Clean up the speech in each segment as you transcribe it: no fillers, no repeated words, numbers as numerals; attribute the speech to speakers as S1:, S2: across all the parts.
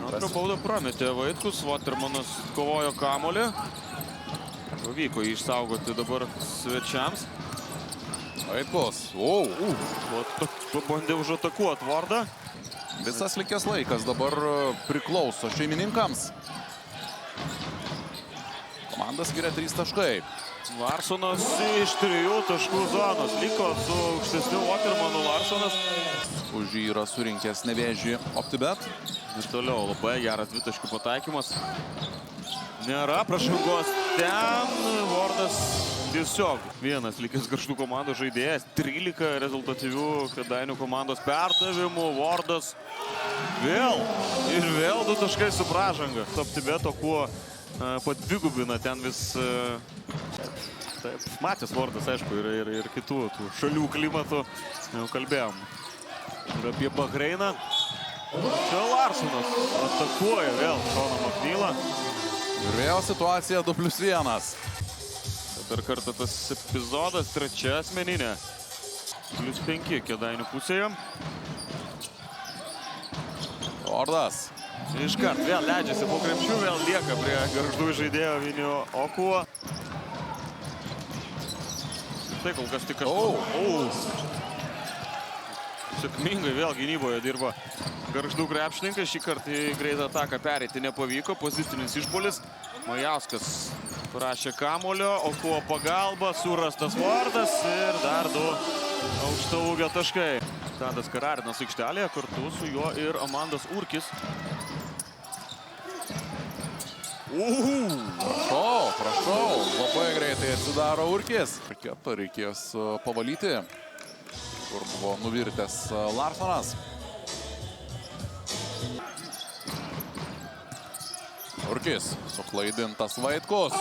S1: Antrą baudą prametė Vaitkus, Watermanas kovojo kamuolį. Pavyko jį išsaugoti dabar svečiams.
S2: Vaitkus.
S1: Pabandė užatakuoti Vardą.
S2: Visas likęs laikas dabar priklauso šeimininkams. Komanda skiria 3 taškai.
S1: Larsonas iš 3 taškų zonos. Liko su aukštesniu Watermanu Larsonas.
S2: Už jį yra surinkęs Nevėžį OptiBet.
S1: Ir toliau labai geras dvitaškių pataikymas. Nėra pražangos ten. Vardas tiesiog vienas likęs Gargždų komandos žaidėjas. 13 rezultatyvių Kėdainių komandos perdavimų. Vardas vėl ir vėl 2 taškai su pražanga. OptiBeto kuo padvigubina ten vis... Taip, matęs Vardas, aišku, ir kitų tų šalių klimatų. Jau kalbėjom. Ir apie Bahreiną. Čia Larsonas atakuoja vėl Šoną Maknylą.
S2: Ir vėl situacija 2+1.
S1: Dar kartą tas epizodas, 3 asmeninė. +5 Kėdainių pusėje.
S2: Vardas.
S1: Iškart vėl leidžiasi po krepšių, vėl lieka prie Gargždų žaidėjo Vinio Okuo. Tai kol kas tik sėkmingai vėl gynyboje dirba Gargždų krepšininkai. Šį kartą į greitą ataką pereiti nepavyko. Pozicinis išpuolis. Majauskas prašė kamuolio. Okuo pagalba. Surastas Vardas. Ir dar 2 aukšto ūgio taškai. Tadas Kararinas aikštelėje. Kartu su juo ir Amandas Urkis.
S2: Prašau. Labai greitai atsidaro Urkis. Raketą reikės pavalyti, kur buvo nuvirtęs Larsonas. Urkis. Suklaidintas Vaitkus.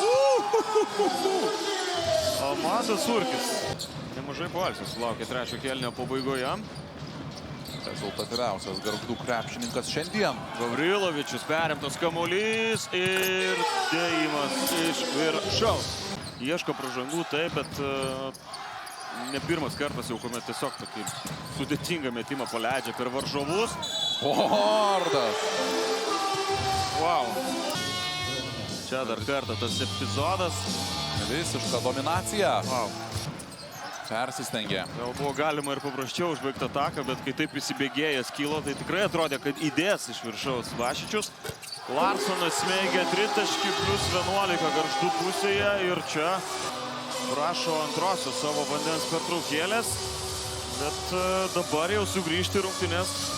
S1: Amandas Urkis. Nemažai poilsio sulaukė 3 kėlinio pabaigoje.
S2: Rezultatyviausias Gargždų krepšininkas šiandien.
S1: Gavrilovičius perimtas kamuolys ir dėjimas iš viršaus. Ieško pražangų, taip, bet ne pirmas kartas jau, kuomet tiesiog tokį sudėtingą metimą paleidžia per varžovus.
S2: Vardas.
S1: Wow. Čia dar kartą tas epizodas.
S2: Visiška dominacija.
S1: Wow.
S2: Persistengė.
S1: Gal buvo galima ir paprasčiau užbaigti ataką, bet kai taip įsibėgėjęs kilo, tai tikrai atrodė, kad įdės iš viršaus Vašičius. Larsonas smeigia 3 taškį +11 Gargždų pusėje ir čia prašo antrosios savo vandens pertraukėlės, bet dabar jau sugrįžti rungtynes